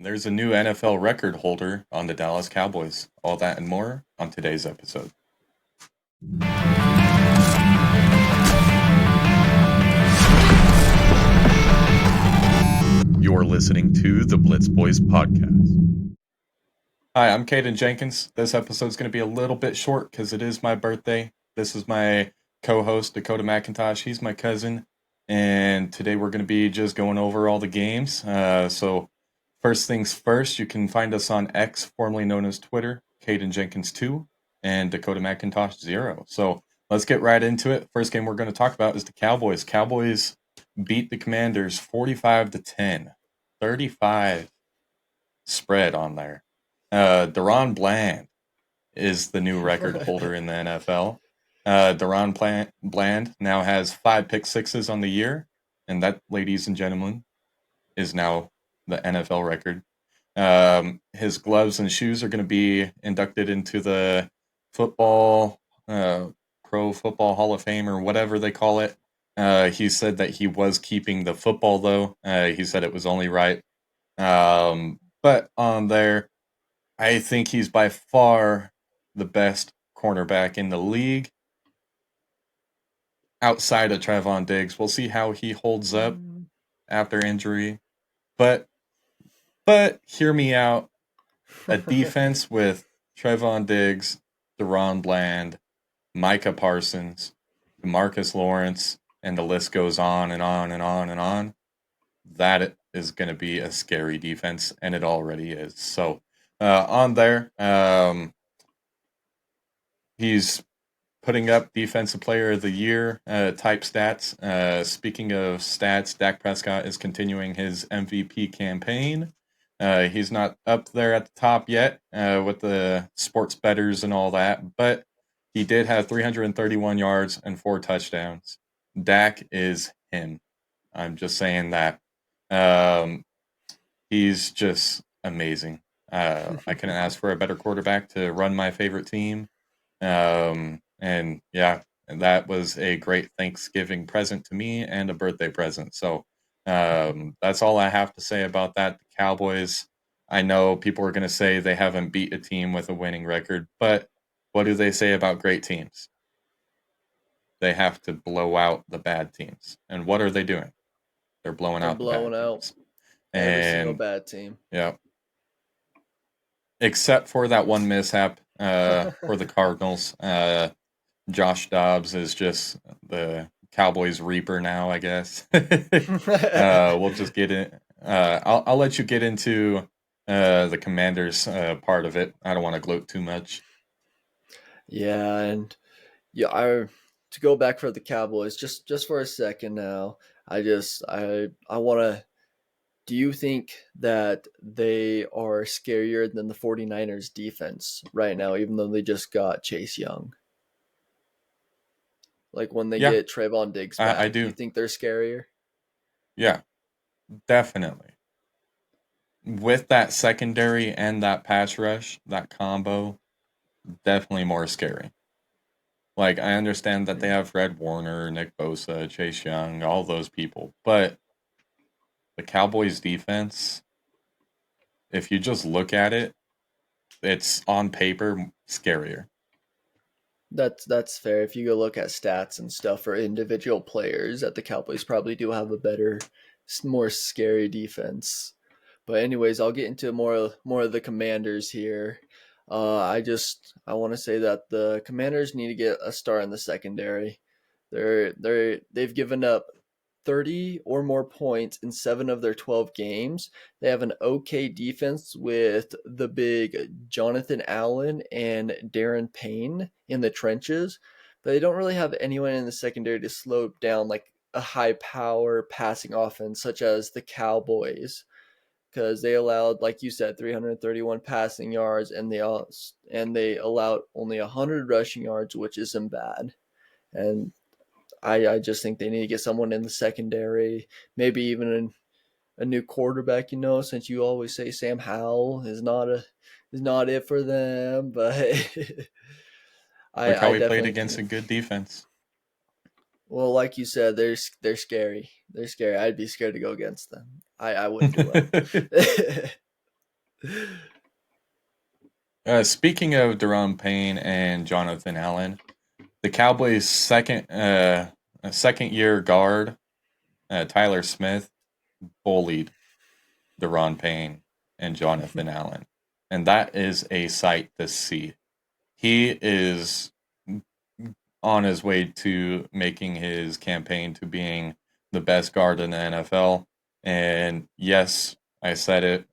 There's a new NFL record holder on the Dallas Cowboys. All that and more on today's episode. You're listening to the Blitz Boys podcast. Hi, I'm Kaiden Jenkins. This episode's going to be a little bit short because it is my birthday. This is my co-host, Dakota McIntosh. He's my cousin. And today we're going to be just going over all the games. So first things first, you can find us on X, formerly known as Twitter, Kaiden Jenkins 2, and Dakota McIntosh 0. So let's get right into it. First game we're going to talk about is the Cowboys. Cowboys beat the Commanders 45-10. 35 spread on there. Deron Bland is the new record holder in the NFL. Deron Bland now has 5 pick sixes on the year, and that, ladies and gentlemen, is now the NFL record. His gloves and shoes are going to be inducted into the football, Pro Football Hall of Fame or whatever they call it. He said that he was keeping the football, though. He said it was only right. But on there, I think he's by far the best cornerback in the league outside of Trevon Diggs. We'll see how he holds up after injury. But hear me out. A defense with Trevon Diggs, Deron Bland, Micah Parsons, Demarcus Lawrence, and the list goes on and on and on and on. That is going to be a scary defense, and it already is. So on there, he's putting up Defensive Player of the Year type stats. Speaking of stats, Dak Prescott is continuing his MVP campaign. He's not up there at the top yet with the sports bettors and all that, but he did have 331 yards and 4 touchdowns. Dak is him. I'm just saying that. He's just amazing. I couldn't ask for a better quarterback to run my favorite team. And yeah, and that was a great Thanksgiving present to me and a birthday present. So that's all I have to say about that. The Cowboys, I know people are going to say they haven't beat a team with a winning record, but what do they say about great teams? They have to blow out the bad teams. And what are they doing? They're blowing out the bad teams. Every single bad team. Yeah. Except for that one mishap for the Cardinals. Josh Dobbs is just the Cowboys reaper now, I guess. We'll just get in. I'll let you get into the Commanders part of it. I don't want to gloat too much. Yeah, and to go back for the Cowboys just for a second now. I want to. Do you think that they are scarier than the 49ers defense right now, even though they just got Chase Young? Like when they get Trevon Diggs back, I do. You think they're scarier? Yeah, definitely. With that secondary and that pass rush, that combo, definitely more scary. Like, I understand that they have Fred Warner, Nick Bosa, Chase Young, all those people, but the Cowboys defense, if you just look at it, it's on paper scarier. That's fair. If you go look at stats and stuff for individual players, that the Cowboys probably do have a better, more scary defense. But anyways, I'll get into more of the Commanders here. I want to say that the Commanders need to get a star in the secondary. They've given up 30 or more points in 7 of their 12 games. They have an okay defense with the big Jonathan Allen and Darren Payne in the trenches, but they don't really have anyone in the secondary to slow down like a high power passing offense such as the Cowboys, because they allowed, like you said, 331 passing yards, and they allowed only 100 rushing yards, which isn't bad. And I just think they need to get someone in the secondary, maybe even a new quarterback. Since you always say Sam Howell is not it for them, but Look how he played against a good defense. Well, like you said, they're scary. They're scary. I'd be scared to go against them. I wouldn't do well. Speaking of Deron Payne and Jonathan Allen, the Cowboys' second year guard, Tyler Smith, bullied Deron Payne and Jonathan Allen, and that is a sight to see. He is on his way to making his campaign to being the best guard in the NFL. And yes, I said it.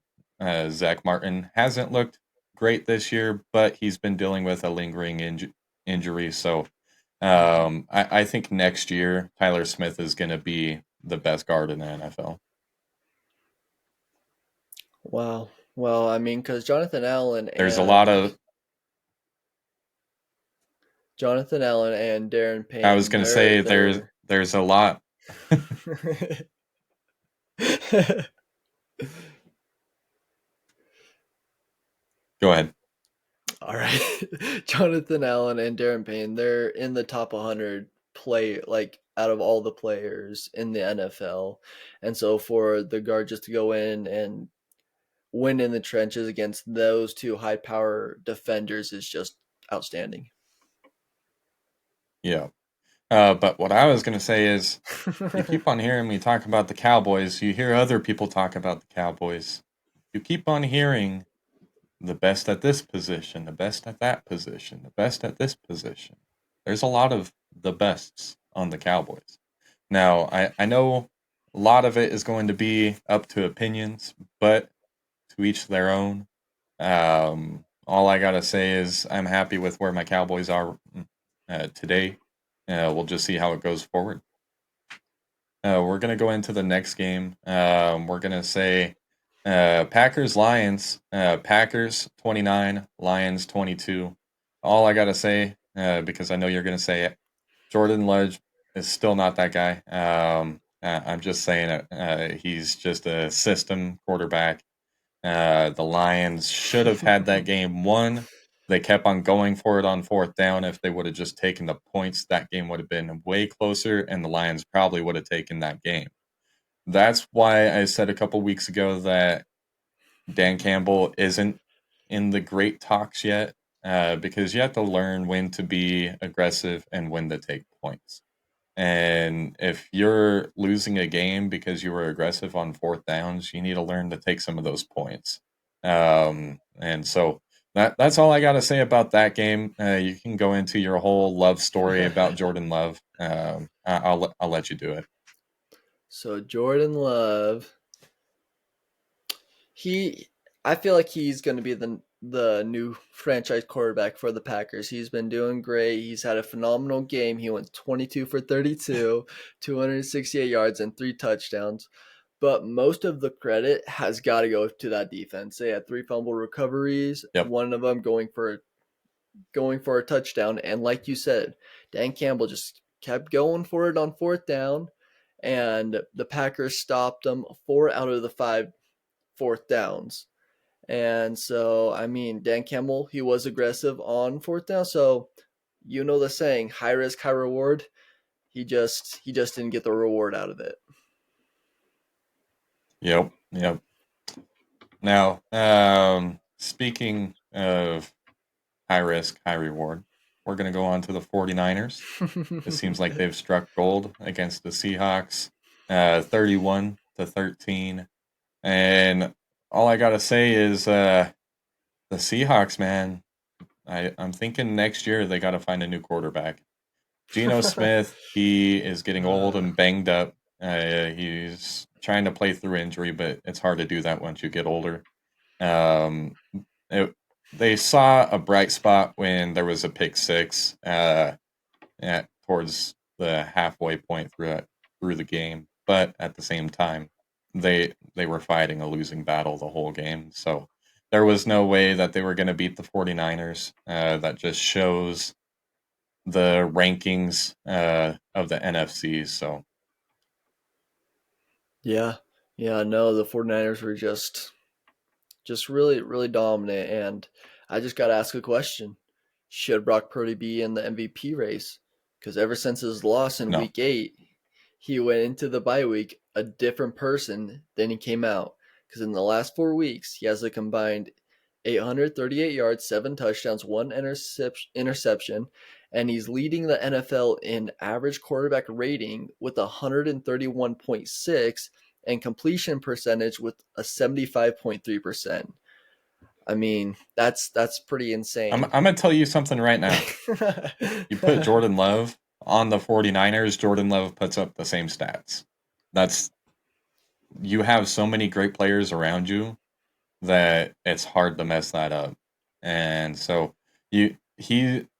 Zach Martin hasn't looked great this year, but he's been dealing with a lingering injury. So I think next year Tyler Smith is going to be the best guard in the NFL. Wow. Well, I mean, because There's a lot of. Jonathan Allen and Darren I was Payne, going to say they're there's a lot. Go ahead. all right. Jonathan Allen and Darren Payne, they're in the top 100 play like out of all the players in the NFL. And so for the guard just to go in and win in the trenches against those two high power defenders is just outstanding. Yeah. But what I was going to say is, you keep on hearing me talk about the Cowboys. You hear other people talk about the Cowboys. You keep on hearing the best at this position, the best at that position, the best at this position. There's a lot of the bests on the Cowboys. Now, I know a lot of it is going to be up to opinions, but to each their own. All I got to say is I'm happy with where my Cowboys are today. We'll just see how it goes forward. We're going to go into the next game. We're going to say Packers Lions. Packers 29, Lions 22. All I got to say, because I know you're going to say it, Jordan Love is still not that guy. I'm just saying it. He's just a system quarterback. The Lions should have had that game won. They kept on going for it on fourth down. If they would have just taken the points, that game would have been way closer, and the Lions probably would have taken that game. That's why I said a couple weeks ago that Dan Campbell isn't in the great talks yet, because you have to learn when to be aggressive and when to take points. And if you're losing a game because you were aggressive on fourth downs, you need to learn to take some of those points. And so that's all I got to say about that game. You can go into your whole love story about Jordan Love. I'll let you do it. So Jordan Love, he I feel like he's going to be the new franchise quarterback for the Packers. He's been doing great. He's had a phenomenal game. He went 22 for 32, 268 yards and 3 touchdowns. But most of the credit has got to go to that defense. They had 3 fumble recoveries, Yep. one of them going for a touchdown, and like you said, Dan Campbell just kept going for it on fourth down, and the Packers stopped them 4 out of the 5 fourth downs. And so, I mean, Dan Campbell, he was aggressive on fourth down. So, you know the saying, high risk, high reward. He just didn't get the reward out of it. Yep. Yep. Now, speaking of high risk, high reward, we're going to go on to the 49ers. It seems like they've struck gold against the Seahawks, 31-13. And all I got to say is the Seahawks, man, I'm thinking next year they got to find a new quarterback. Geno Smith, he is getting old and banged up. He's trying to play through injury, but it's hard to do that once you get older. Um, it, they saw a bright spot when there was a pick six towards the halfway point through the game, but at the same time, they were fighting a losing battle the whole game. So there was no way that they were going to beat the 49ers. That just shows the rankings of the NFC. So Yeah. Yeah, no, the 49ers were just really, really dominant. And I just got to ask a question. Should Brock Purdy be in the MVP race? Because ever since his loss in no, week 8, he went into the bye week a different person than he came out. because in the last 4 weeks, he has a combined 838 yards, 7 touchdowns, one interception, and he's leading the NFL in average quarterback rating with 131.6 and completion percentage with a 75.3%. I mean, that's pretty insane. I'm going to tell you something right now. You put Jordan Love on the 49ers, Jordan Love puts up the same stats. That's You have so many great players around you that it's hard to mess that up. And so he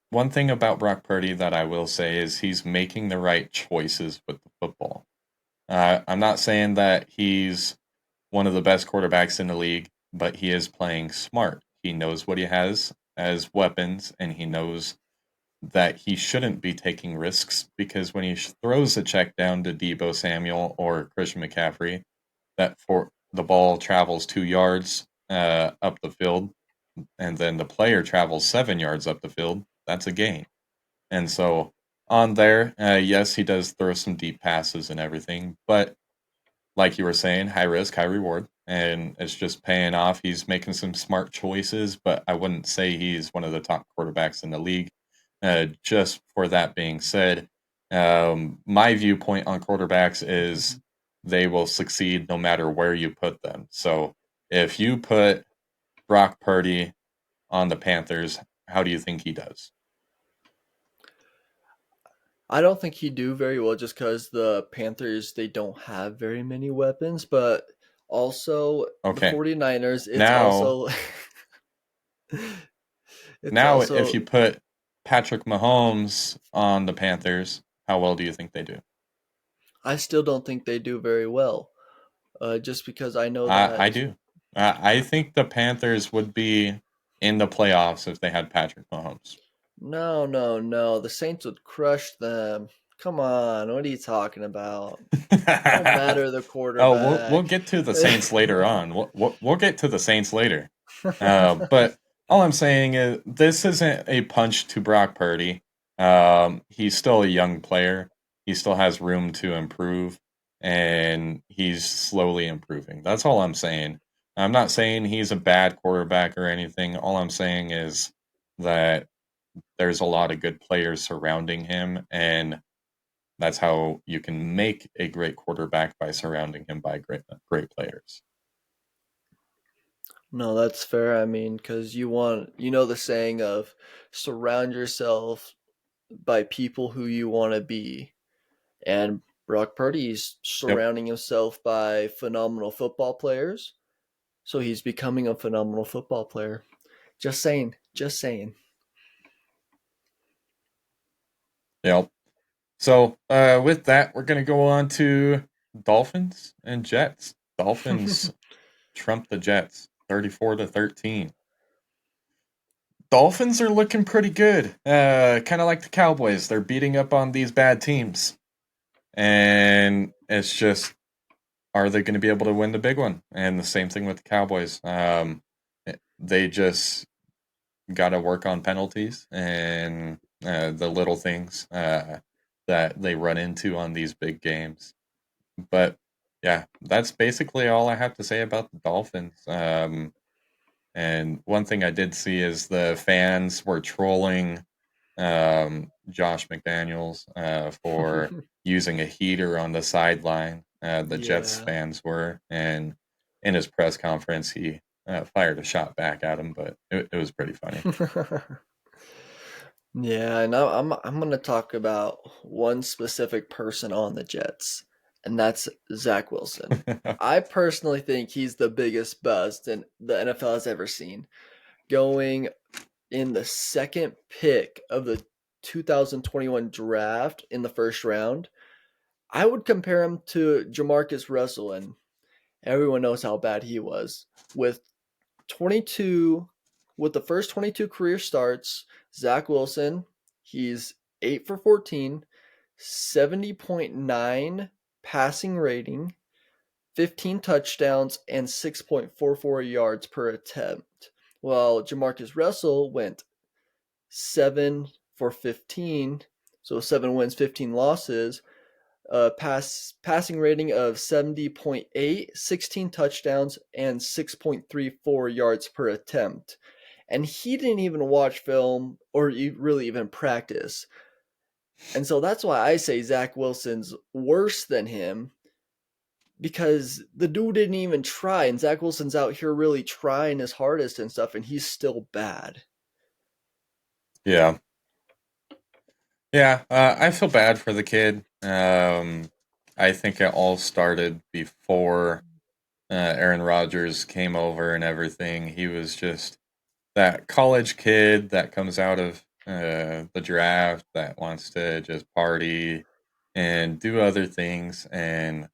one thing about Brock Purdy that I will say is he's making the right choices with the football. I'm not saying that he's one of the best quarterbacks in the league, but he is playing smart. He knows what he has as weapons, and he knows that he shouldn't be taking risks because when he throws a check down to Debo Samuel or Christian McCaffrey, that for the ball travels 2 yards up the field, and then the player travels 7 yards up the field. That's a gain. And so on there, yes, he does throw some deep passes and everything, but like you were saying, high risk, high reward, and it's just paying off. He's making some smart choices, but I wouldn't say he's one of the top quarterbacks in the league. Just for that being said, my viewpoint on quarterbacks is they will succeed no matter where you put them. So if you put Brock Purdy on the Panthers, how do you think he does? I don't think he'd do very well just because the Panthers, they don't have very many weapons, but also the Okay, 49ers, now it's now if also you put Patrick Mahomes on the Panthers, how well do you think they do? I still don't think they do very well. Just because I know I that do. I think the Panthers would be in the playoffs if they had Patrick Mahomes. no, no, no, the Saints would crush them. Come on, what are you talking about? Don't matter the Oh, we'll quarterback. get to the Saints later on. We'll get to the Saints later. But all I'm saying is this isn't a punch to Brock Purdy. He's still a young player. He still has room to improve, and he's slowly improving. That's all I'm saying. I'm not saying he's a bad quarterback or anything. All I'm saying is that there's a lot of good players surrounding him, and that's how you can make a great quarterback by surrounding him by great players. No, that's fair. I mean, because you know the saying of surround yourself by people who you want to be. And Brock Purdy's Yep. surrounding himself by phenomenal football players. So he's becoming a phenomenal football player. Just saying. Just saying. Yep. So with that, we're gonna go on to Dolphins and Jets. Dolphins trump the Jets, 34-13. Dolphins are looking pretty good. Kind of like the Cowboys, they're beating up on these bad teams, and it's just, are they going to be able to win the big one? And the same thing with the Cowboys. They just got to work on penalties and the little things that they run into on these big games. But yeah, that's basically all I have to say about the Dolphins. And one thing I did see is the fans were trolling Josh McDaniels for using a heater on the sideline. The Jets Yeah. fans were, and in his press conference, he fired a shot back at him, but it was pretty funny. Yeah, and I'm gonna talk about one specific person on the Jets, and that's Zach Wilson. I personally think he's the biggest bust in the NFL has ever seen. Going in the second pick of the 2021 draft in the first round, I would compare him to Jamarcus Russell, and everyone knows how bad he was. With 22, with the first 22 career starts, Zach Wilson, he's 8 for 14, 70.9 passing rating, 15 touchdowns, and 6.44 yards per attempt. While Jamarcus Russell went 7 for 15, so 7 wins, 15 losses, passing rating of 70.8, 16 touchdowns, and 6.34 yards per attempt. And he didn't even watch film or really even practice. And so that's why I say Zach Wilson's worse than him, because the dude didn't even try. And Zach Wilson's out here really trying his hardest and stuff, and he's still bad. Yeah. Yeah, I feel bad for the kid. I think it all started before Aaron Rodgers came over and everything. He was just that college kid that comes out of the draft that wants to just party and do other things. And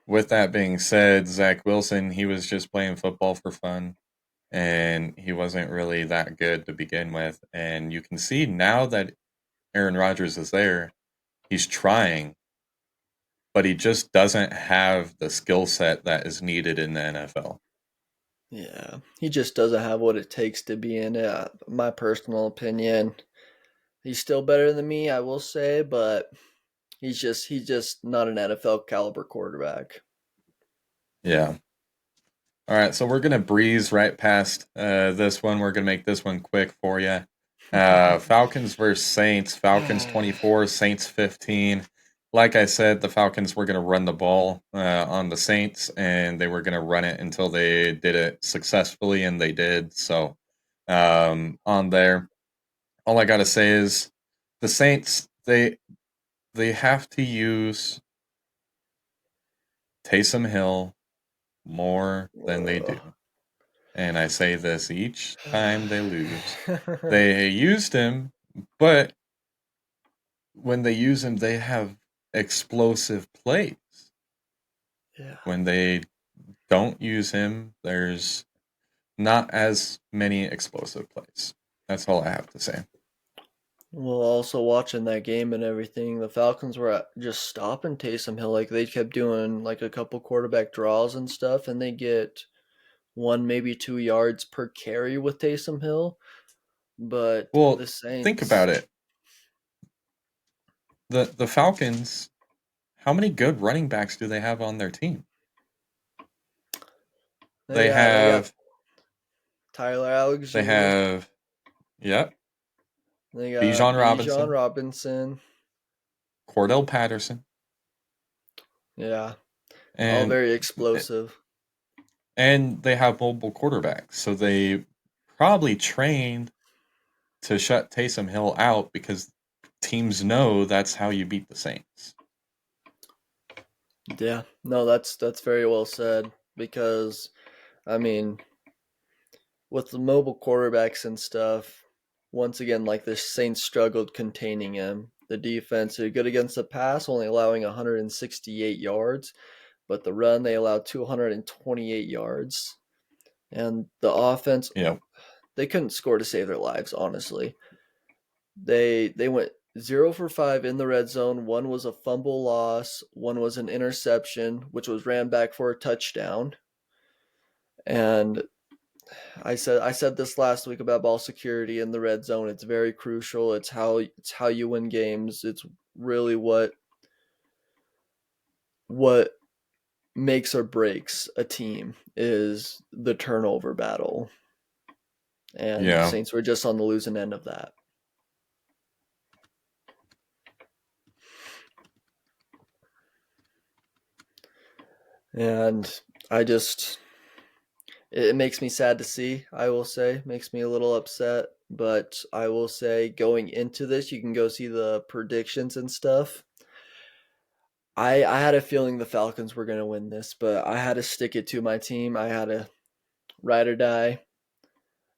with that being said, Zach Wilson, he was just playing football for fun. And he wasn't really that good to begin with. And you can see now that Aaron Rodgers is there, he's trying, but he just doesn't have the skill set that is needed in the NFL. Yeah, he just doesn't have what it takes to be in it. My personal opinion, he's still better than me, I will say, but he's just not an NFL caliber quarterback. Yeah. All right, so we're gonna breeze right past this one. We're gonna make this one quick for you. Falcons versus Saints. Falcons 24, Saints 15. Like I said, the Falcons were gonna run the ball on the Saints, and they were gonna run it until they did it successfully, and they did. So on there, all I gotta say is the Saints they have to use Taysom Hill more than they do. And I say this each time they lose. They used him, but when they use him, they have explosive plays. Yeah. When they don't use him, there's not as many explosive plays. That's all I have to say. Well, also watching that game and everything, the Falcons were just stopping Taysom Hill. Like they kept doing like a couple quarterback draws and stuff, and they get 1 maybe 2 yards per carry with Taysom Hill. But Well, the think about Saints, it. The Falcons, how many good running backs do they have on their team? They they got have Tyler they Algier, have yep, they got Bijan Bijan Robinson, Robinson. Cordell Patterson, Yeah, all and very explosive. and they have mobile quarterbacks, so they probably trained to shut Taysom Hill out because teams know that's how you beat the Saints. Yeah, no, that's very well said because I mean, with the mobile quarterbacks and stuff, once again, like the Saints struggled containing him. The defense, they're good against the pass, only allowing 168 yards, but the run they allowed 228 yards. And the offense, You know, they couldn't score to save their lives. Honestly, they went 0 for 5 in the red zone. One was a fumble loss. One was an interception, which was ran back for a touchdown. And I said this last week about ball security in the red zone. It's very crucial. It's how you win games. It's really what makes or breaks a team is the turnover battle. And yeah, Saints were just on the losing end of that. And I just it makes me sad to see, I will say. Makes me a little upset, but I will say going into this, you can go see the predictions and stuff. I had a feeling the Falcons were going to win this, but I had to stick it to my team. I had to ride or die,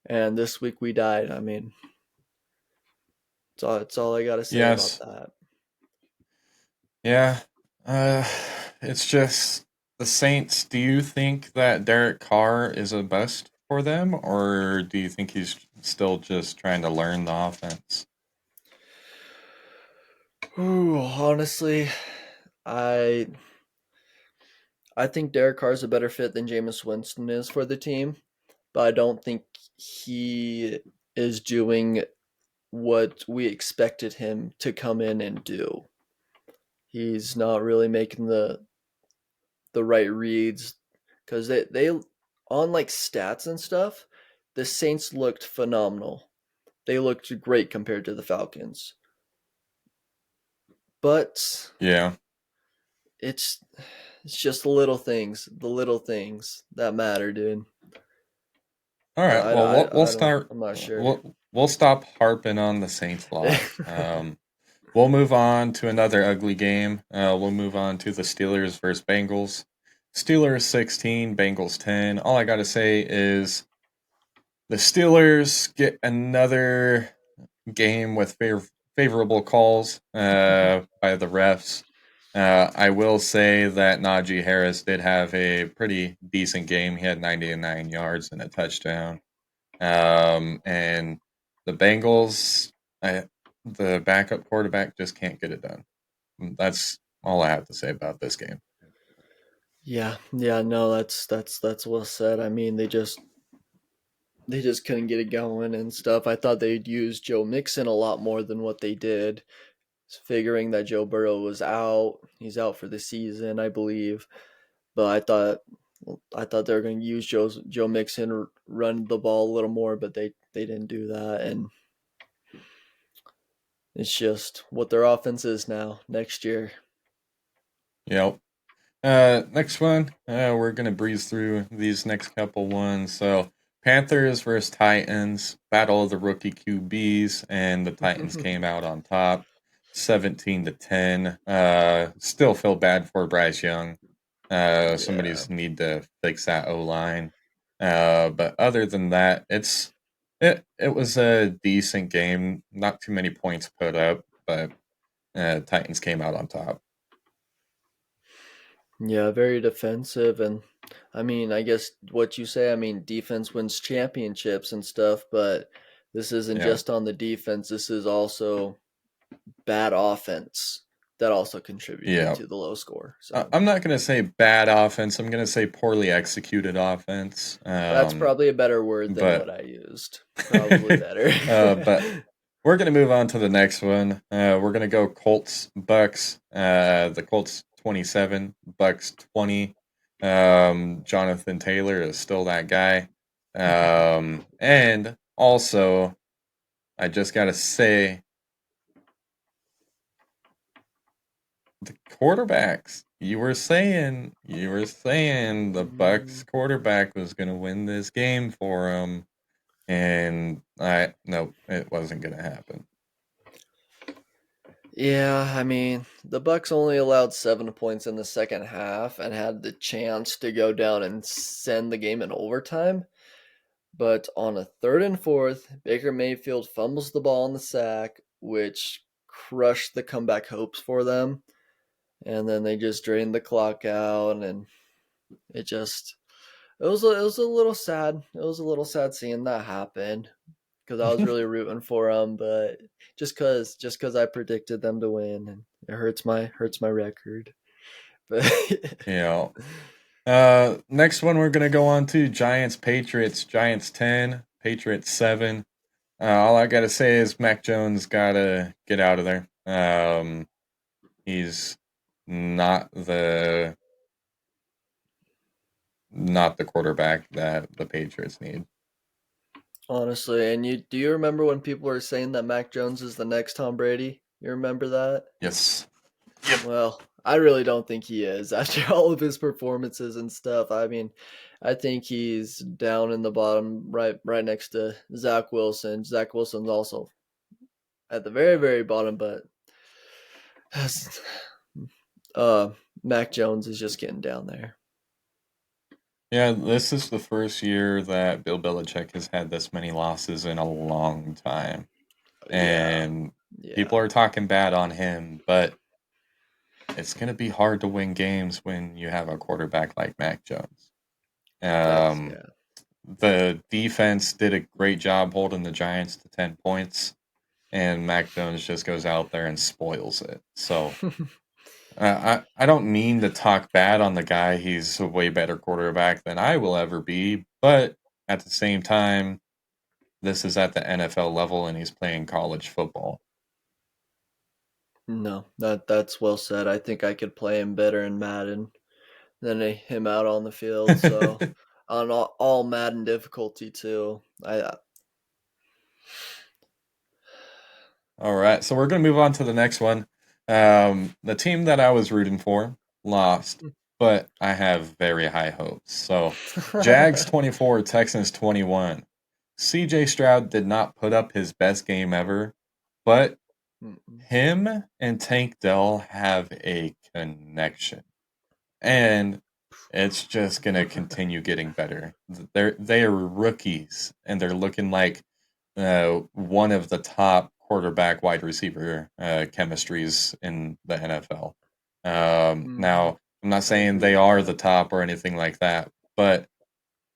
and this week we died. I mean, it's all I got to say about yes, that. yeah. Uh, it's just the Saints. Do you think that Derek Carr is a bust for them, or do you think he's still just trying to learn the offense? Ooh, honestly, I I think Derek Carr is a better fit than Jameis Winston is for the team, but I don't think he is doing what we expected him to come in and do. He's not really making the right reads because they on like stats and stuff. The Saints looked phenomenal. They looked great compared to the Falcons, but Yeah. it's it's just the little things that matter, dude. All right. But Well, we'll I don't, start. I'm not sure. We'll stop harping on the Saints loss. We'll move on to another ugly game. We'll move on to the Steelers versus Bengals. Steelers 16, Bengals 10. All I gotta say is the Steelers get another game with favorable calls by the refs. I will say that Najee Harris did have a pretty decent game. He had 99 yards and a touchdown. And the Bengals, the backup quarterback just can't get it done. That's all I have to say about this game. Yeah, yeah, no, that's well said. I mean, they just couldn't get it going and stuff. I thought they'd use Joe Mixon a lot more than what they did, figuring that Joe Burrow was out. He's out for the season, I believe. But I thought they were going to use Joe Mixon, run the ball a little more, but they didn't do that, and it's just what their offense is now next year. Yep. Next one, we're gonna breeze through these next couple ones. So Panthers versus Titans, battle of the rookie QBs, and the Titans came out on top, 17-10. Still feel bad for Bryce Young. Yeah. Somebody's need to fix that O line. But other than that, it was a decent game. Not too many points put up, but Titans came out on top. Yeah, very defensive. And I mean, I guess what you say, I mean, defense wins championships and stuff, but this isn't Yeah. just on the defense. This is also bad offense that also contributed Yeah. to the low score. So I'm not going to say bad offense. I'm going to say poorly executed offense. that's probably a better word than But what I used. Probably better. but we're going to move on to the next one. We're going to go Colts Bucks. The Colts 27, Bucks 20. Jonathan Taylor is still that guy. And also, I just got to say, the quarterbacks. You were saying the Bucks quarterback was going to win this game for them, and I no, it wasn't going to happen. Yeah, I mean, the Bucks only allowed 7 points in the second half and had the chance to go down and send the game in overtime. But on a third and fourth, Baker Mayfield fumbles the ball in the sack, which crushed the comeback hopes for them. And then they just drained the clock out, and it just it was a little sad. It was a little sad seeing that happen because I was really rooting for them, but just cause I predicted them to win, and it hurts my record. But Yeah. Next one we're gonna go on to Giants Patriots. Giants 10, Patriots 7. All I gotta say is Mac Jones gotta get out of there. He's not the not the quarterback that the Patriots need. honestly, and do you remember when people were saying that Mac Jones is the next Tom Brady? You remember that? Yes. Well, I really don't think he is after all of his performances and stuff. I mean, I think he's down in the bottom, right next to Zach Wilson. Zach Wilson's also at the very, very bottom, but uh, Mac Jones is just getting down there. Yeah, this is the first year that Bill Belichick has had this many losses in a long time. Yeah, And people yeah, are talking bad on him, but it's going to be hard to win games when you have a quarterback like Mac Jones. that's Um, yeah. the defense did a great job holding the Giants to 10 points, and Mac Jones just goes out there and spoils it. So I don't mean to talk bad on the guy. He's a way better quarterback than I will ever be, but at the same time, this is at the NFL level and he's playing college football. No, that's well said. I think I could play him better in Madden than him out on the field. So on all Madden difficulty too. I All right, so we're going to move on to the next one. The team that I was rooting for lost, but I have very high hopes. So, Jags 24, Texans 21. CJ Stroud did not put up his best game ever, but him and Tank Dell have a connection. And it's just gonna continue getting better. They are rookies, and they're looking like one of the top quarterback wide receiver chemistries in the NFL. Mhm. Now, I'm not I saying agree they with are that. the top or anything like that, but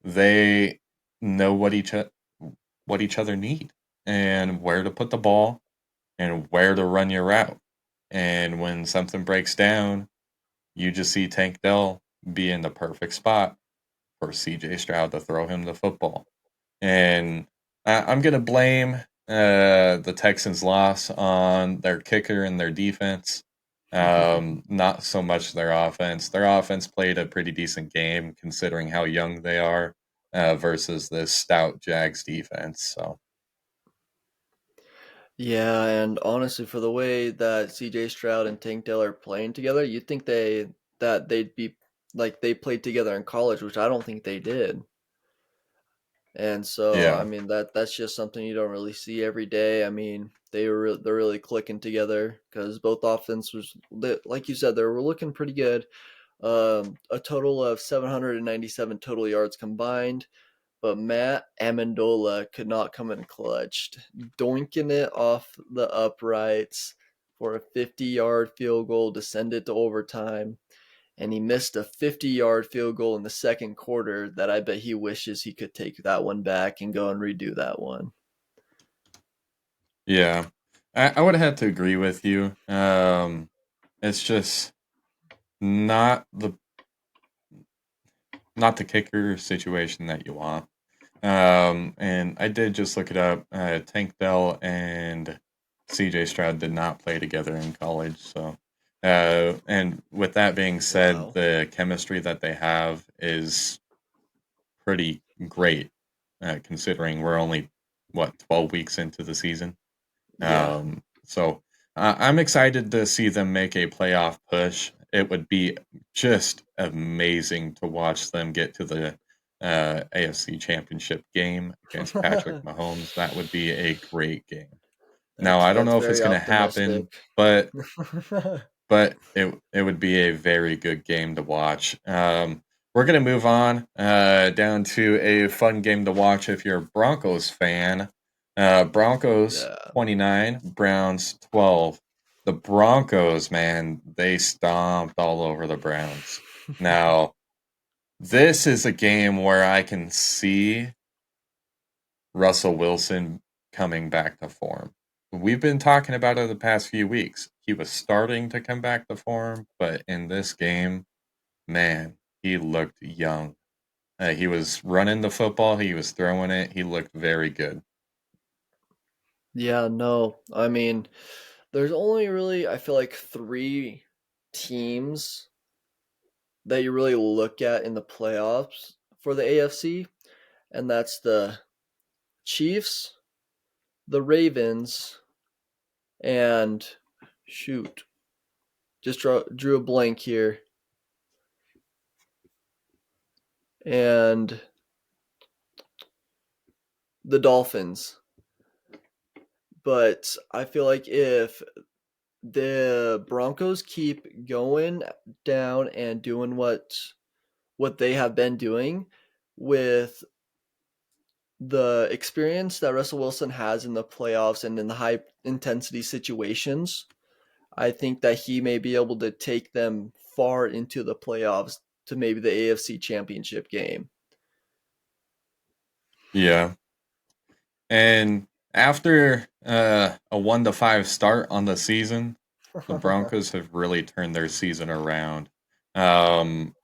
they know what each other need and where to put the ball and where to run your route. And when something breaks down, you just see Tank Dell be in the perfect spot for CJ Stroud to throw him the football. And I'm going to blame the Texans' loss on their kicker and their defense. Not so much their offense. Their offense played a pretty decent game considering how young they are versus this stout Jags defense. So, Yeah, and honestly, for the way that CJ Stroud and Tank Dell are playing together, you'd think they'd be like they played together in college, which I don't think they did. And so, I yeah. mean, that's just something you don't really see every day. I mean, they're really clicking together because both like you said, they were looking pretty good. A total of 797 total yards combined, but Matt Amendola could not come in clutch, doinking it off the uprights for a 50-yard field goal to send it to overtime. And he missed a 50-yard field goal in the second quarter that I bet he wishes he could take that one back and go and redo that one. Yeah. I would have had to agree with you. It's just not the kicker situation that you want. And I did just look it up. Tank Dell and CJ Stroud did not play together in college. So, and with that being said, Wow. the chemistry that they have is pretty great, considering we're only, 12 weeks into the season. Yeah. So I'm excited to see them make a playoff push. It would be just amazing to watch them get to the AFC Championship game against Patrick Mahomes. That would be a great game. Now, I don't That's know if it's very going to optimistic. happen, but it would be a very good game to watch. We're going to move on down to a fun game to watch if you're a Broncos fan. Broncos Yeah. 29, Browns 12. The Broncos, man, they stomped all over the Browns. Now, this is a game where I can see Russell Wilson coming back to form. We've been talking about it the past few weeks. He was starting to come back to form, but in this game, man, he looked young. He was running the football, he was throwing it, he looked very good. Yeah, no. I mean, there's only really, I feel like, three teams that you really look at in the playoffs for the AFC, and that's the Chiefs, the Ravens, and shoot, just drew a blank here, and the Dolphins. But I feel like if the Broncos keep going down and doing what they have been doing with the experience that Russell Wilson has in the playoffs and in the high intensity situations, I think that he may be able to take them far into the playoffs to maybe the AFC Championship game. Yeah. And after a 1-5 start on the season, the Broncos have really turned their season around. On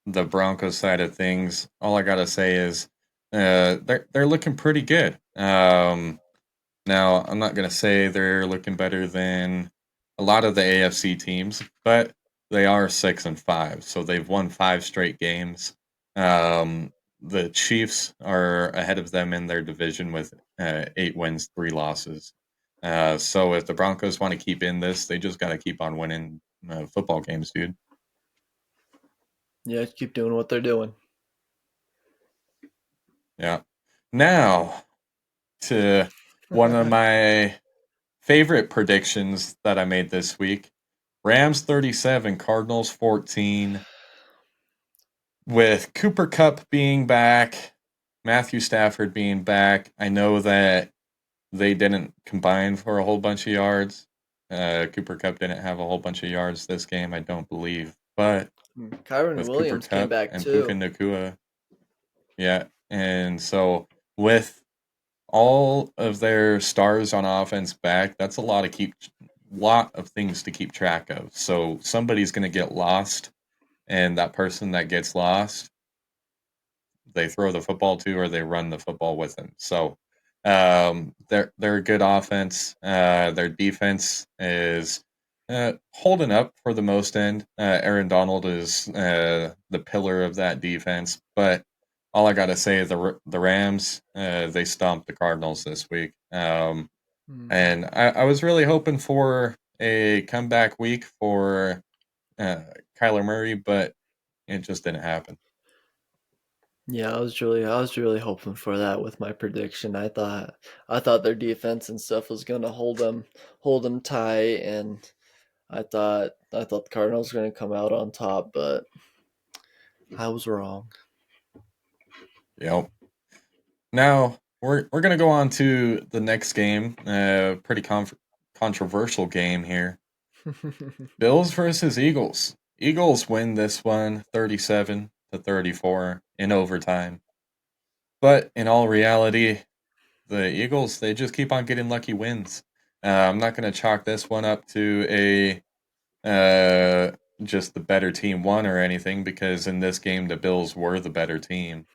the Broncos side of things, all I gotta say is they're looking pretty good. Now I'm not gonna say they're looking better than a lot of the AFC teams, but they are 6-5, so they've won 5 straight games. The Chiefs are ahead of them in their division with 8 wins, 3 losses. So if the Broncos want to keep in this, they just got to keep on winning football games, dude. Yeah, keep doing what they're doing. Yeah. Now to one of my favorite predictions that I made this week. Rams 37, Cardinals 14. With Cooper Kupp being back, Matthew Stafford being back, I know that they didn't combine for a whole bunch of yards. Cooper Kupp didn't have a whole bunch of yards this game, I don't believe. But Kyron with Cooper Williams came Kupp back and Puka too. Nacua, yeah. And so with all of their stars on offense back, that's a lot of things to keep track of. So somebody's going to get lost, and that person that gets lost, they throw the football to or they run the football with them. So they're a good offense. Their defense is holding up for the most end. Aaron Donald is the pillar of that defense, but all I gotta say, the Rams they stomped the Cardinals this week, Hmm. and I was really hoping for a comeback week for uh, Kyler Murray, but it just didn't happen. Yeah, I was really hoping for that with my prediction. I thought their defense and stuff was gonna hold them tight, and I thought the Cardinals were gonna come out on top, but I was wrong. Yep. Now we're gonna go on to the next game. Pretty controversial game here. Bills versus Eagles. Eagles win this one 37-34 in overtime. But in all reality, the Eagles they just keep on getting lucky wins. I'm not gonna chalk this one up to a just the better team won or anything because in this game the Bills were the better team.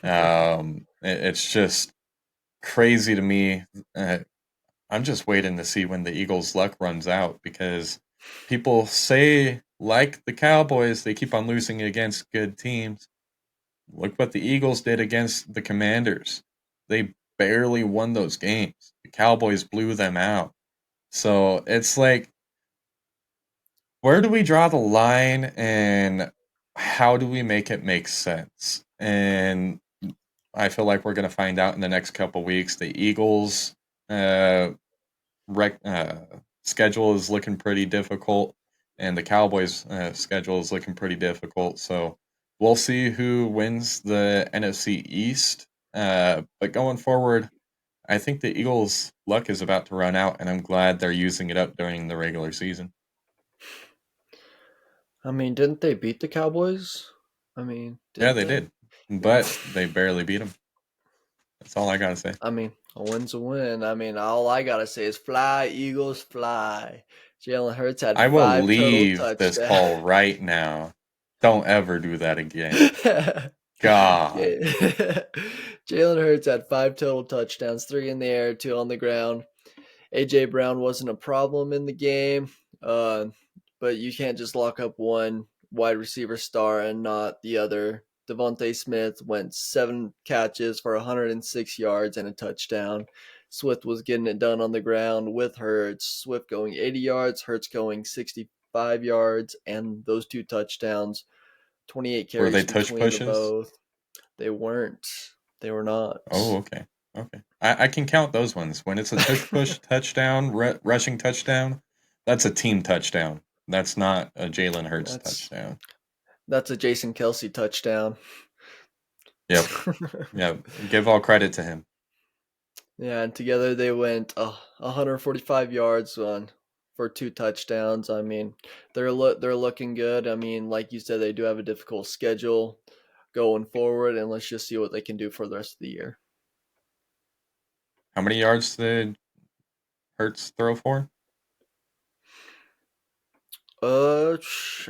It's just crazy to me. I'm just waiting to see when the Eagles' luck runs out because people say, like the Cowboys, they keep on losing against good teams. Look what the Eagles did against the Commanders. They barely won those games. The Cowboys blew them out. So it's like, where do we draw the line and how do we make it make sense? And I feel like we're going to find out in the next couple weeks. The Eagles' uh, rec- uh, schedule is looking pretty difficult, and the Cowboys' schedule is looking pretty difficult. So we'll see who wins the NFC East. But going forward, I think the Eagles' luck is about to run out, and I'm glad they're using it up during the regular season. I mean, didn't they beat the Cowboys? I mean, Yeah, didn't they they? did, but they barely beat them. That's all I gotta say. I mean, a win's a win. I mean, all I gotta say is fly, Eagles, fly. Jalen Hurts had I will 5 total leave this call touchdowns. right now. Don't ever do that again. Ja- God. Jalen Hurts had 5 total touchdowns, 3 in the air, 2 on the ground. AJ Brown wasn't a problem in the game, uh, but you can't just lock up one wide receiver star and not the other. Devontae Smith went 7 catches for 106 yards and a touchdown. Swift was getting it done on the ground with Hurts. Swift going 80 yards, Hurts going 65 yards, and those 2 touchdowns. 28 Were carries they tush between the pushes? both. They weren't. They were not. Oh, okay. Okay. I can count those ones. When it's a tush push touchdown, rushing touchdown, that's a team touchdown. That's not a Jalen Hurts That's touchdown. that's a Jason Kelsey touchdown. Yep. Yep. Give all credit to him. Yeah, and together they went 145 yards on for 2 touchdowns. I mean, they're looking good. I mean, like you said, they do have a difficult schedule going forward, and let's just see what they can do for the rest of the year. How many yards did Hurts throw for? I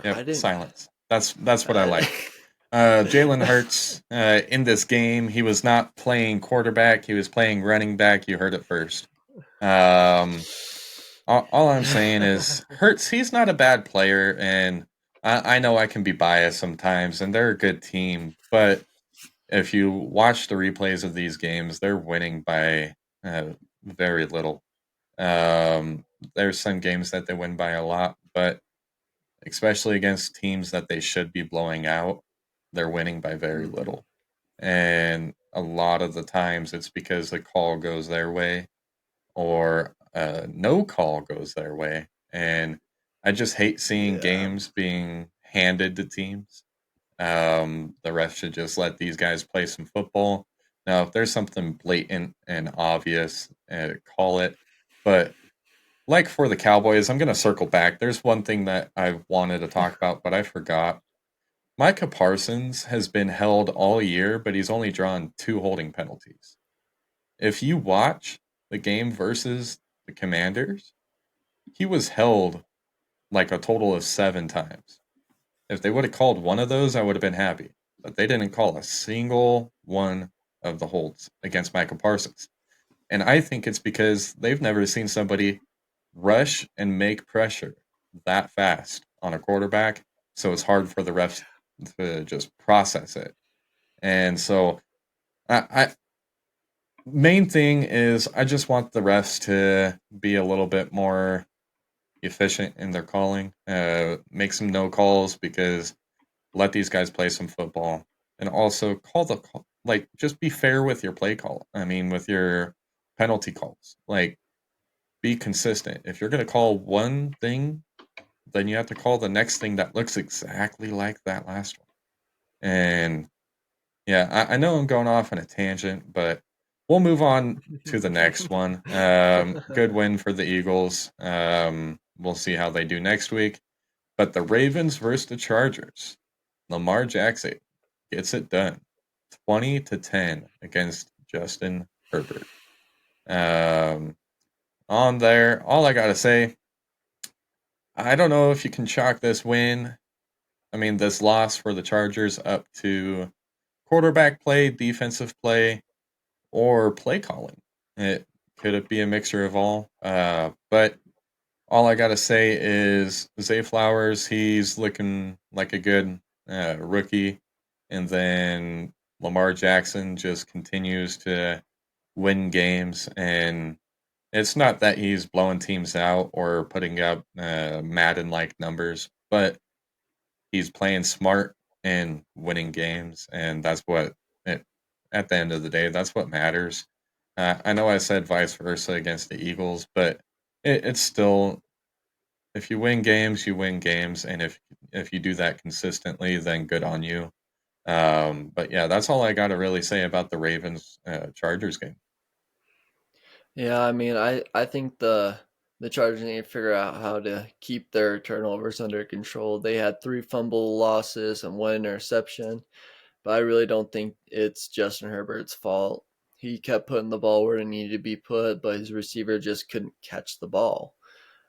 Yep. didn't. Silence. That's what I I, like. Jalen Hurts in this game, he was not playing quarterback. He was playing running back. You heard it first. Um, all I'm saying is Hurts. He's not a bad player, and I know I can be biased sometimes, and they're a good team. But if you watch the replays of these games, they're winning by very little. Um, there's some games that they win by a lot, but especially against teams that they should be blowing out, they're winning by very Mhm. little. And a lot of the times it's because the call goes their way or no call goes their way. And I just hate seeing Yeah. games being handed to teams. The refs should just let these guys play some football. Now, if there's something blatant and obvious, call it. But like for the Cowboys, I'm going to circle back. There's one thing that I wanted to talk about, but I forgot. Micah Parsons has been held all year, but he's only drawn 2 holding penalties. If you watch the game versus the Commanders, he was held like a total of 7 times. If they would have called one of those, I would have been happy. But they didn't call a single one of the holds against Micah Parsons. And I think it's because they've never seen somebody rush and make pressure that fast on a quarterback. So it's hard for the refs to just process it. And so I main thing is I just want the refs to be a little bit more efficient in their calling. Make some no calls because let these guys play some football, and also call the like just be fair with your play call. I mean, with your penalty calls, like be consistent. If you're going to call one thing, then you have to call the next thing that looks exactly like that last one. And yeah, I know I'm going off on a tangent, but we'll move on to the next one. Good win for the Eagles. We'll see how they do next week. But the Ravens versus the Chargers. Lamar Jackson gets it done. 20-10 against Justin Herbert. Um, on there, all I gotta say, I don't know if you can chalk this win. I mean, this loss for the Chargers up to quarterback play, defensive play, or play calling. It be a mixture of all. But all I gotta say is Zay Flowers, he's looking like a good rookie, and then Lamar Jackson just continues to win games, and it's not that he's blowing teams out or putting up Madden-like numbers, but he's playing smart and winning games, and that's what it, at the end of the day, that's what matters. I know I said vice versa against the Eagles, but it's still if you win games, you win games, and if you do that consistently, then good on you. But yeah, that's all I got to really say about the Ravens Chargers game. Yeah, I mean, I think the Chargers need to figure out how to keep their turnovers under control. They had 3 fumble losses and 1 interception, but I really don't think it's Justin Herbert's fault. He kept putting the ball where it needed to be put, but his receiver just couldn't catch the ball.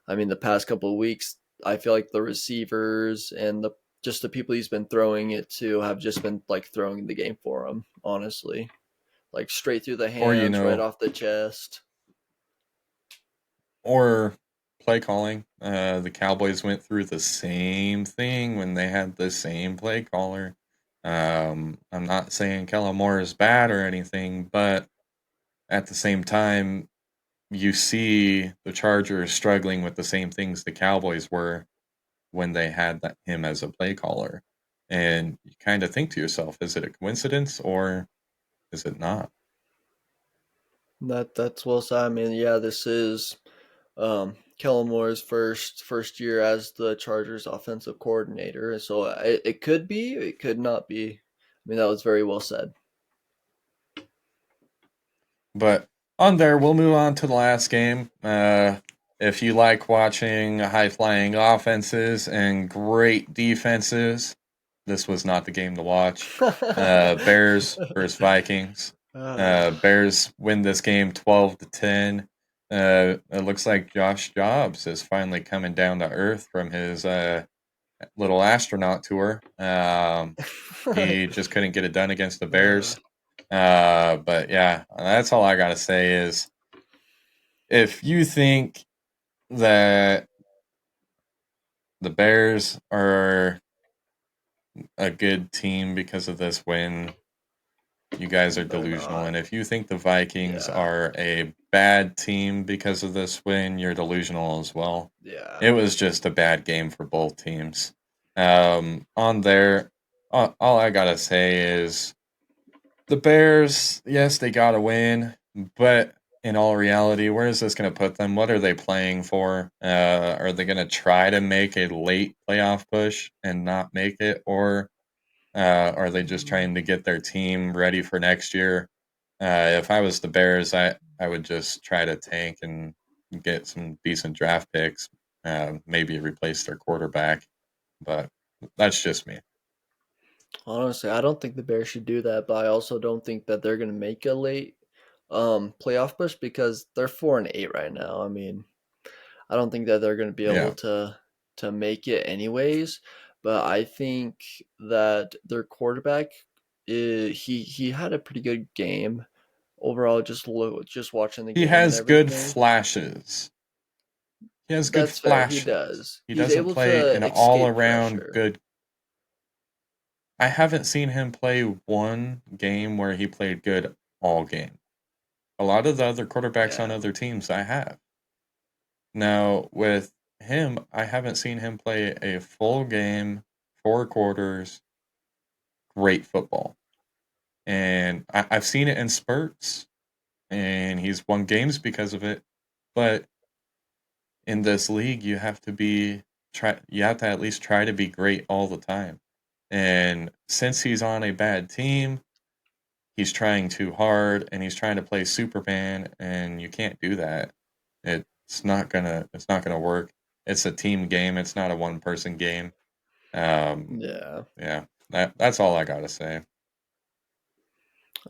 I mean, the past couple of weeks, I feel like the receivers and the just the people he's been throwing it to have just been like throwing the game for him, honestly. Like straight through the Or hands, right off the chest. or play calling. The Cowboys went through the same thing when they had the same play caller. I'm not saying Kellen Moore is bad or anything, but at the same time, you see the Chargers struggling with the same things the Cowboys were when they had him as a play caller. And you kind of think to yourself, is it a coincidence or is it not? That's well said. I mean, yeah, this is Kellen Moore's first year as the Chargers offensive coordinator. So it could be, it could not be. I mean, that was very well said. But on there, we'll move on to the last game. If you like watching high flying offenses and great defenses, this was not the game to watch. Bears versus Vikings. Bears win this game 12-10. It looks like Josh Jobs is finally coming down to earth from his little astronaut tour. He just couldn't get it done against the Uh, Bears. But yeah, that's all I gotta say is if you think that the Bears are a good team because of this win, you guys are They're delusional. not. And if you think the Vikings Yeah. are a bad team because of this win, you're delusional as well. Yeah. It was just a bad game for both teams. On there, all I gotta say is the Bears, yes, they got to win, but in all reality, where is this going to put them? What are they playing for? Are they going to try to make a late playoff push and not make it, or are they just trying to get their team ready for next year? If I was the Bears, I would just try to tank and get some decent draft picks, maybe replace their quarterback. But that's just me. Honestly, I don't think the Bears should do that, but I also don't think that they're going to make a late playoff push because they're 4-8 right now. I mean, I don't think that they're going to be able Yeah, to make it anyways. But I think that their quarterback, he had a pretty good game overall. Just watching the he game and has good everything. flashes. He has good That's fair. He flashes. does. He He's doesn't able play to an all escape around pressure. good. I haven't seen him play one game where he played good all game. A lot of the other quarterbacks on Yeah. other teams I have. Now, with him, I haven't seen him play a full game, 4 quarters, great football. And I've seen it in spurts, and he's won games because of it. But in this league, you have to at least try to be great all the time. And since he's on a bad team, he's trying too hard and he's trying to play Superman, and you can't do that. It's not gonna work. It's a team game, it's not a one person game. Um Yeah. yeah, that's all I gotta say.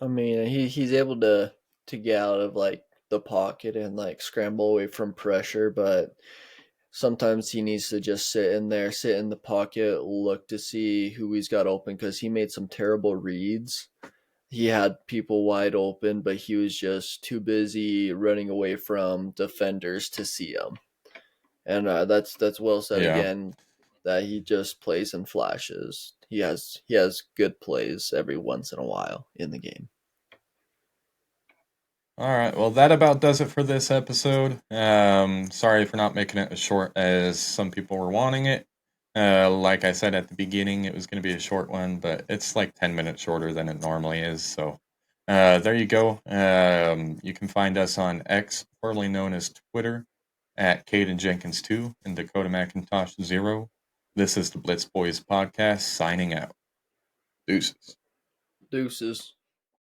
I mean, he's able to get out of like the pocket and like scramble away from pressure, but sometimes he needs to just sit in there, sit in the pocket, look to see who he's got open because he made some terrible reads. He had people wide open, but he was just too busy running away from defenders to see them. And that's well said Yeah. again. That he just plays in flashes. He has good plays every once in a while in the game. All right. Well, that about does it for this episode. Sorry for not making it as short as some people were wanting it. Like I said at the beginning, it was going to be a short one, but it's like 10 minutes shorter than it normally is. So there you go. You can find us on X, formerly known as Twitter, at Kaiden Jenkins 2 and Dakota McIntosh 0. This is the Blitz Boys podcast signing out. Deuces. Deuces.